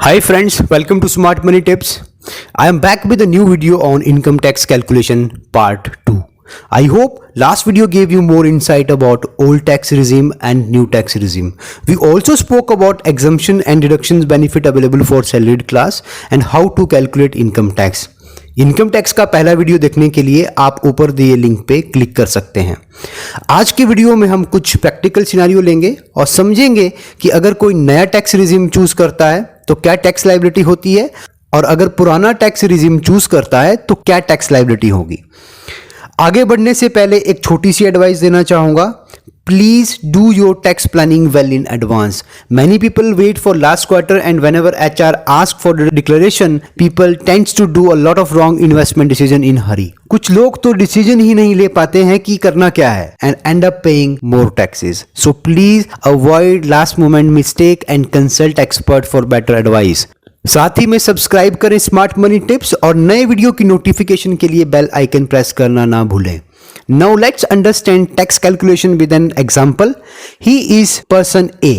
Hi friends, welcome to Smart Money Tips. I am back with a new video on income tax calculation part 2. I hope last video gave you more insight about old tax regime and new tax regime. We also spoke about exemption and deductions benefit available for salaried class and how to calculate income tax. Income tax का पहला video देखने के लिए आप ऊपर दिए link पे click कर सकते हैं। आज के वीडियो में हम कुछ प्रैक्टिकल सिनेरियो लेंगे और समझेंगे कि अगर कोई नया टैक्स रिजीम चूज करता है तो क्या टैक्स लायबिलिटी होती है और अगर पुराना टैक्स रिजीम चूज करता है तो क्या टैक्स लायबिलिटी होगी। आगे बढ़ने से पहले एक छोटी सी एडवाइस देना चाहूँगा। Please do your tax planning well in advance. Many people wait for last quarter and whenever HR asks for the declaration, people tends to do a lot of wrong investment decision in hurry. कुछ लोग तो decision ही नहीं ले पाते हैं कि करना क्या है and end up paying more taxes. So please avoid last moment mistake and consult expert for better advice. साथ ही में सब्सक्राइब करें स्मार्ट मनी टिप्स और नए वीडियो की नोटिफिकेशन के लिए बेल आइकन प्रेस करना ना भूलें। Now let's understand tax calculation with an example. He is person A.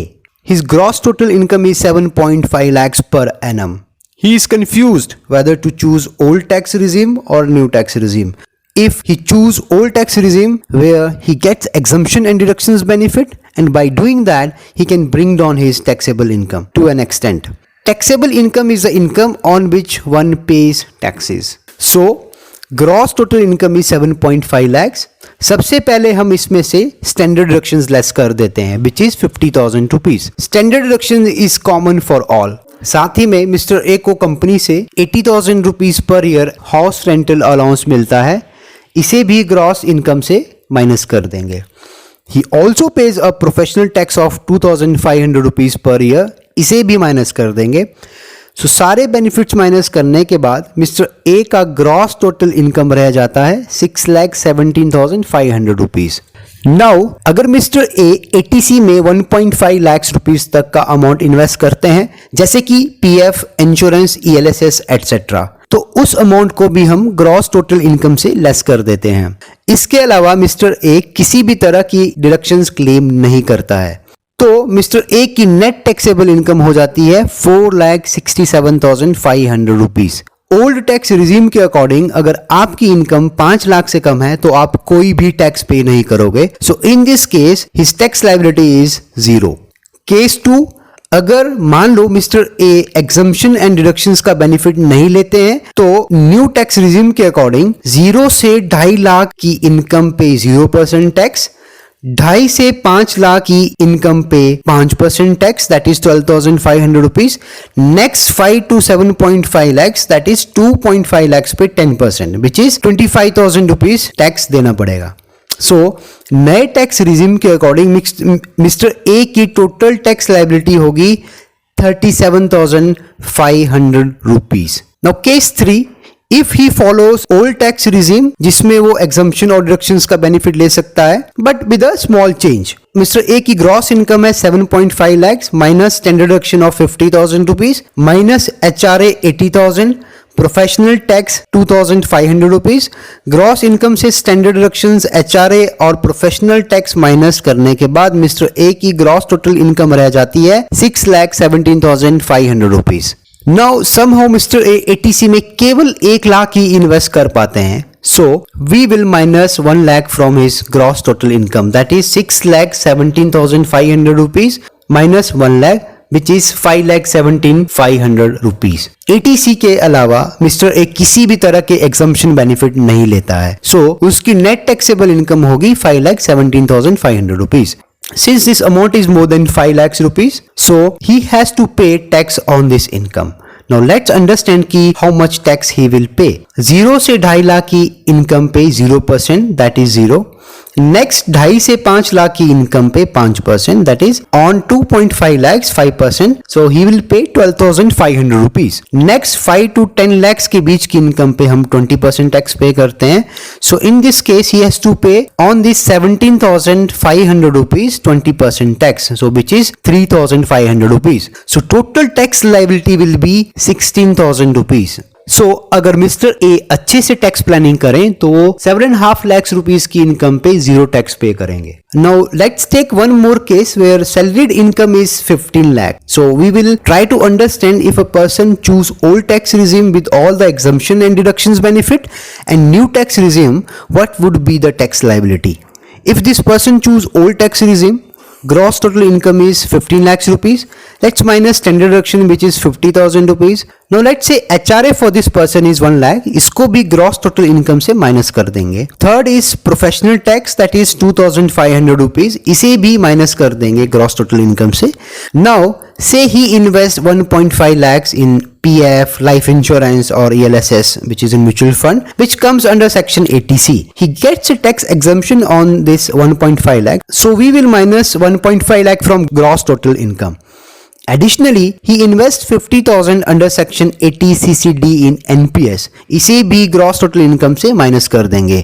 His gross total income is 7.5 lakhs per annum. He is confused whether to choose old tax regime or new tax regime. If he choose old tax regime where he gets exemption and deductions benefit, and by doing that he can bring down his taxable income to an extent. Taxable income is the income on which one pays taxes. So gross total income is 7.5 lakhs। सबसे पहले हम इसमें से standard deductions less कर देते हैं which is 50,000 rupees. Standard deduction is common for all. साथ ही में मिस्टर ए को कंपनी से 80,000 rupees per year house rental allowance मिलता है, इसे भी ग्रॉस इनकम से माइनस कर देंगे। He also page a professional tax of 2,500 rupees per year, इसे भी माइनस कर देंगे। सो सारे बेनिफिट्स माइनस करने के बाद मिस्टर ए का ग्रॉस टोटल इनकम रह जाता है 6,17,500 रुपीज। नाउ अगर मिस्टर ए एटीसी में 1.5 लाख रुपीज तक का अमाउंट इन्वेस्ट करते हैं जैसे कि पीएफ, इंश्योरेंस, ईएलएसएस एटसेट्रा, तो उस अमाउंट को भी हम ग्रॉस टोटल इनकम से लेस कर देते हैं। इसके अलावा मिस्टर ए किसी भी तरह की डिडक्शंस क्लेम नहीं करता है, तो मिस्टर ए की नेट टैक्सेबल इनकम हो जाती है 4,67,500 रुपीज। ओल्ड टैक्स रिजीम के अकॉर्डिंग अगर आपकी इनकम 5 लाख से कम है तो आप कोई भी टैक्स पे नहीं करोगे। So in this case his tax liability is 0। Case 2, अगर मान लो mister A exemption and deductions का बेनिफिट नहीं लेते हैं तो न्यू टैक्स रिजीम के अकॉर्डिंग 0 से 2.5 लाख की इनकम पे 0% टैक्स, 2.5 से 5 लाख की इनकम पे 5% tax that is 12,500 rupees. Next 5 to 7.5 lakhs that is 2.5 lakhs पे 10% विच इज 25,000 रुपीज टैक्स देना पड़ेगा। सो नए टैक्स रिजीम के अकॉर्डिंग मिस्टर ए की टोटल टैक्स लायबिलिटी होगी 37,500 rupees. Now case 3, if he follows old tax regime जिसमें वो exemption और डिडक्शंस का बेनिफिट ले सकता है but with a small change. Mister A की ग्रॉस इनकम है 7.5 lakhs minus standard deduction of 50,000 rupees minus HRA 80,000, professional tax 2,500 rupees. Gross income से स्टैंडर्ड डिडक्शंस, एचआरए और प्रोफेशनल टैक्स माइनस करने के बाद मिस्टर ए की ग्रॉस टोटल इनकम रह जाती है 6,17,500 rupees. Now somehow mister A eighty C में केवल 1 लाख ही इन्वेस्ट कर पाते हैं, so we will minus 1 lakh from his gross total income that is 6,17,500 rupees minus 1 lakh which is 5,17,500 rupees. Eighty C के अलावा मिस्टर ए किसी भी तरह के एग्जम्पशन बेनिफिट नहीं लेता है, सो उसकी नेट टैक्सेबल इनकम होगी 5,17,500 rupees. Since this amount is more than 5 lakhs rupees, so he has to pay tax on this income. Now let's understand कि how much tax he will pay. 0 से 2.5 लाख की income पे 0% that is 0. Next 2.5 से 5 लाख की income पे 5% that is on 2.5 lakhs 5%, so he will pay 12,500 rupees. Next 5 to 10 lakhs के बीच की income पे हम 20% टैक्स पे करते हैं, so in this case he has to pay on this 17,500 rupees 20% tax, so which is 3,500 rupees. So total tax liability will be 16,000 rupees. So अगर mister ए अच्छे से tax planning करें तो वो 7.5 लाख रुपीस की इनकम पे जीरो टैक्स पे करेंगे. Now let's take one more case where salaried income is 15 lakh. So we will try to understand if a person choose old tax regime with all the exemption and deductions benefit and new tax regime, what would be the tax liability? If this person choose old tax regime, gross total income is 15 lakhs rupees. Let's minus standard deduction which is 50,000 rupees. Now let's say HRA for this person is 1 lakh. इसको भी gross total income से minus कर देंगे. Third is professional tax that is 2,500 rupees. इसे भी minus कर देंगे gross total income से. Now say he invests 1.5 lakhs in PF, life insurance or ELSS which is a mutual fund which comes under section 80C. He gets a tax exemption on this 1.5 lakh. So we will minus 1.5 lakh from gross total income. Additionally, he invests 50,000 under section 80CCD in NPS. इसे भी gross total income से minus कर देंगे.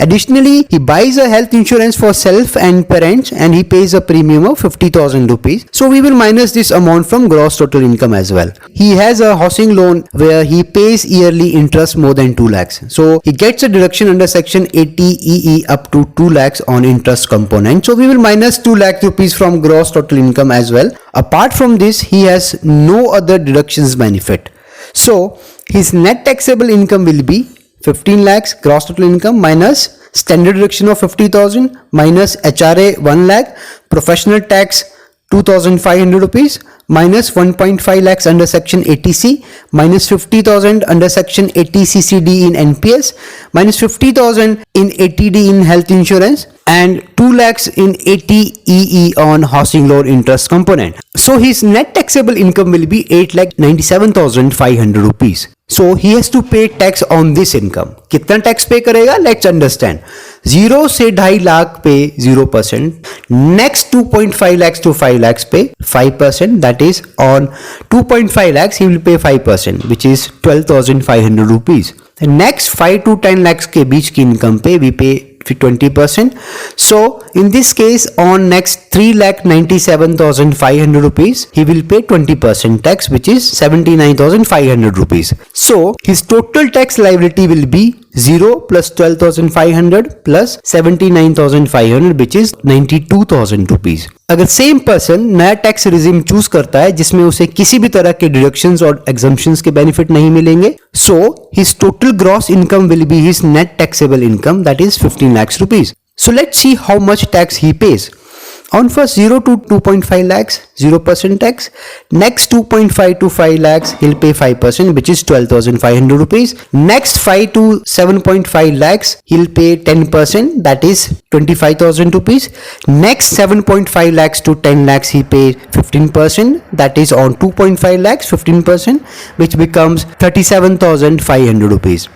Additionally, he buys a health insurance for self and parents and he pays a premium of 50,000 rupees. So we will minus this amount from gross total income as well. He has a housing loan where he pays yearly interest more than 2 lakhs. So he gets a deduction under section 80EE up to 2 lakhs on interest component. So we will minus 2 lakh rupees from gross total income as well. Apart from this, he has no other deductions benefit. So his net taxable income will be 15 lakhs gross total income minus standard deduction of 50,000 minus HRA 1 lakh, professional tax 2,500 rupees minus 1.5 lakhs under section 80C minus 50,000 under section 80CCD in NPS minus 50,000 in 80D in health insurance and 2 lakhs in 80EE on housing loan interest component. So his net taxable income will be 8,97,500 rupees. So he has to pay tax on this income. कितना tax पे करेगा? Let's understand. 0 से 2.5 लाख पे 0%. Next 2.5 lakhs to 5 lakhs पे 5%. That is on 2.5 lakhs he will pay 5% which is 12,500 rupees. The next 5 to 10 lakhs के बीच की income पे we pay 20%. So in this case on next 3,97,500 rupees he will pay 20% tax which is 79,500 rupees. So his total tax liability will be 0 plus 12,500 plus 79,500 which is 92,000 rupees. अगर same person नया tax regime choose करता है जिसमें उसे किसी भी तरह के डिडक्शंस और एग्जम्पशंस के बेनिफिट नहीं मिलेंगे, so his total gross income will be his net taxable income that is 15 lakhs rupees. So let's see how much tax he pays. On first 0 to 2.5 lakhs, 0% tax. Next 2.5 to 5 lakhs, he'll pay 5%, which is 12,500 rupees. Next 5 to 7.5 lakhs, he'll pay 10%, that is 25,000 rupees. Next 7.5 lakhs to 10 lakhs, he pays 15%, that is on 2.5 lakhs, 15%, which becomes 37,500 rupees.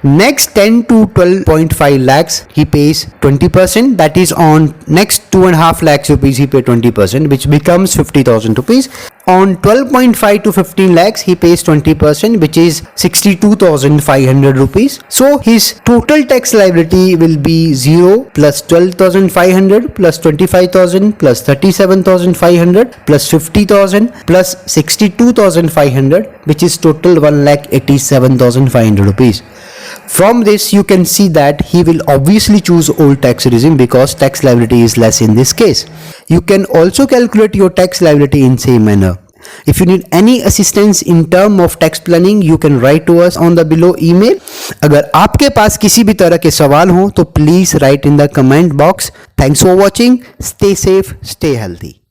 Next 10 to 12.5 lakhs he pays 20%, that is on next 2.5 lakhs rupees he pay 20%, which becomes 50,000 rupees. On 12.5 to 15 lakhs he pays 20%, which is 62,500 rupees. So his total tax liability will be 0 plus 12,500 plus 25,000 plus 37,500 plus 50,000 plus 62,500, which is total 1,87,500 rupees. From this you can see that he will obviously choose old tax regime because tax liability is less in this case. You can also calculate your tax liability in same manner. If you need any assistance in term of tax planning, you can write to us on the below email. अगर आपके पास किसी भी तरह के सवाल हो तो please write in the comment box. Thanks for watching. Stay safe, stay healthy.